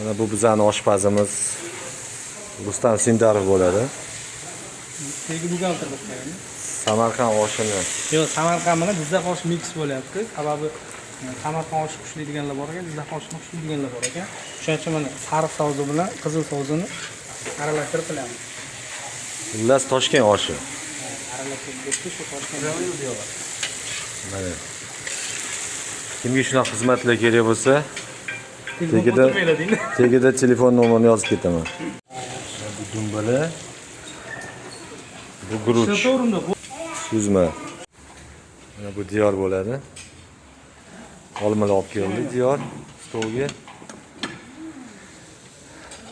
Bu bizning oshpazimiz Rustam Sindarov bo'ladi. Sevgi buxgalter. Samarqand oshini. Yo'q, Samarqand bilan Jizzax oshi mix bo'lyapti. Sababi Samarqand oshi xushlaydiganlar bor ekan, Jizzax oshini xushlaydiganlar bor ekan. Shuning uchun mana sariq so'zi bilan qizil so'zini aralashtirib qilamiz. Xullas Toshkent oshi. Aralashtirib ketdi, shu Toshkent. Mana. Kimga shunaqa xizmatlar kerak bo'lsa, tegida telefon nomerini yozib ketaman. Bu dumbala. Bu guruch. Suzma. Mana bu diyor bo'ladi. Olmalar olib keldi diyor stolga.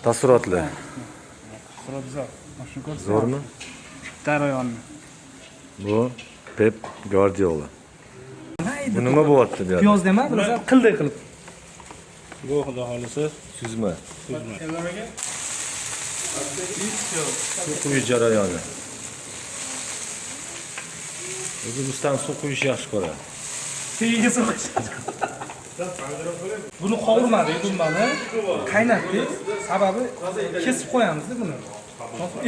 Taassurotlar. Zo'rmi? Darayonni. Bu Pep Guardiola. Bu nima bo'lyapti bu yerda? Piyoz dema, bilasan, qilday qilib. Bu xudo xolisi Suzma. Suv quyish jarayoni. O'zi Rustam suv quyishni yaxshi ko'radi. Tegiga so'qish. Buni qovurmadik, dumbani qaynatdik. Sababi kesib qo'yamiz-da buni.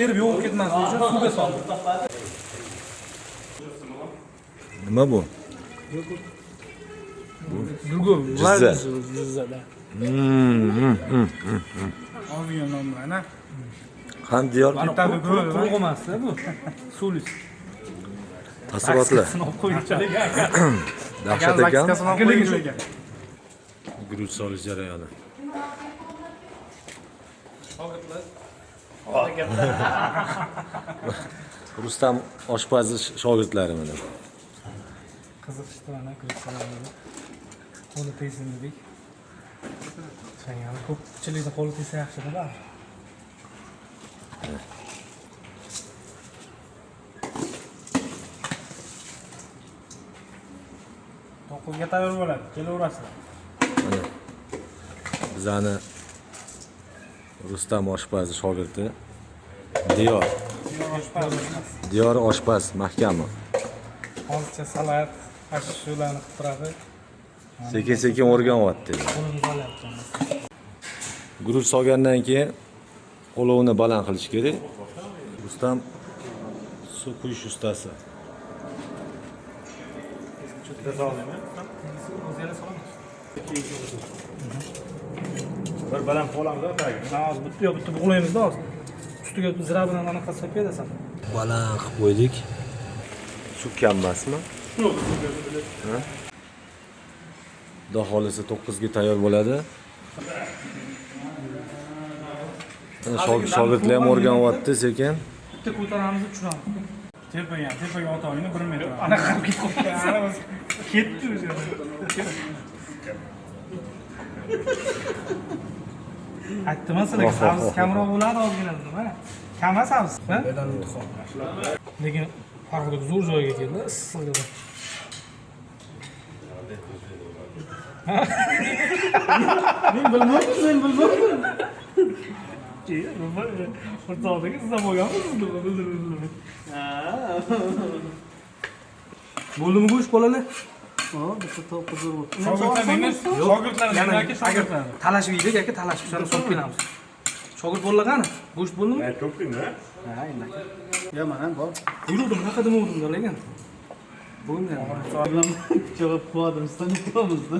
Erib yo'q ketmasligi uchun suvga soldik. Nima bu? Другой. Jizza. Jizzada. Olgan nomlarni. Ham diyor. Quruq emas-da bu. Suvli. Taassurotlar. Dahshat ekan. Guruch solish jarayoni. Rustam oshpazi shogirdlari mana. Qiziqishdi mana guruchlarni. Qo'li tegsin dedik. Sen yana ko'pchilikni qo'li tegsa yaxshi-da. To'qizga tayyor bo'ladi. Kelaverasizlar. Mana bizani Rustam oshpazi shogirdi Diyor. Diyor oshpaz Mahkamov. Hozircha salat, shularni qilib turadi. Sekin-sekin o'rganyapti. Guruch solgandan keyin olovni baland qilish kerak. Rustam suv quyish ustasi. bir baland qo'lamiz tagiga. Hozir bitta bug'laymiz-da hozir. Ustiga zira bilan anaqa qilib berasan. Baland qilib qo'ydik. Suv kam emasmi? Yo'q. Xudo xolisa 9 ga tayyor bo'ladi. Shogirdlar ham o'rganyapti sekin. Bitta ko'taramiz, tushiramiz. Tepaga otog'ini 1 metr. Anaqa qilib ketdi. Ketdi o'sha. Aytdim sizlarga, savsiz kamroq bo'ladi ozgina nima? Kam emas savsiz, ha? Lekin farqli zo'r joyga keldi, issiqligida. Men bilmadim, sen bilmading. O'rtog'dagi sizdan bo'lganmisiz? Bildim. Bo'ldimi go'sht bolalar? Bitta to'q zo'r bo'ldi. Shogirdlar talashib yeydik, aka, talashib shuni solib kelamiz. Shogird bolalar qani? Go'sht bo'ldimi? To'qdingmi? Ha, endi. Ya, mana bor. Yurdim, naqa demovdim lekin. Bo'ldi. Javob qo'ydim, sizdan ko'ramizda.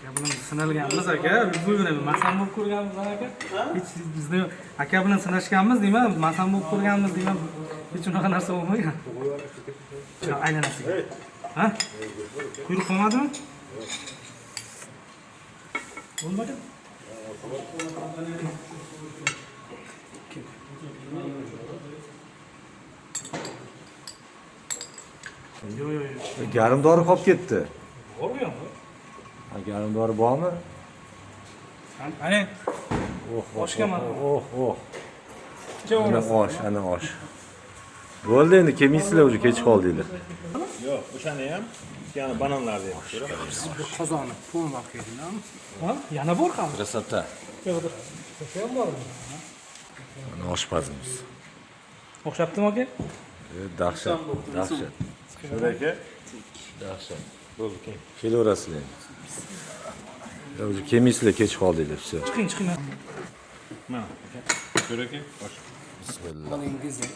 Aka bilan sinalganmiz aka, buyurib, masam bo'lib ko'rganmiz aka. Hech bizni aka bilan sinashganmiz deyman, masam bo'lib ko'rganmiz deyman. Hech unaqa narsa bo'lmagan. Aylanasiga. Ha? Quyruq qolmadimi? Bo'lmadi? Garimdori qolib ketdi. Bormi yo'qmi? Ha, garimdori bormi? Ana. Oshga mana. Ana osh. Bo'ldi endi, kelmaysizlar, o'zi kech qoldinglar. Yo'q, o'shani ham yana bananlarni yeb. Bu qozonni to'lmab keldim. Ha? Yana bor ham. Krasota. Yo'qdir. Ham bormi? Mana oshpazimiz. O'xshabdimi aka? Dahshat. Shunday aka. Dahshat. Bo'ldi, keyin. Kelaverasizlar endi. Ya o'zi kelmaysizlar, kech qoldinglar, все. Chiqing, chiqing. Mana, aka. Ko'r aka, bosh. Bismillah. Qo'lingizni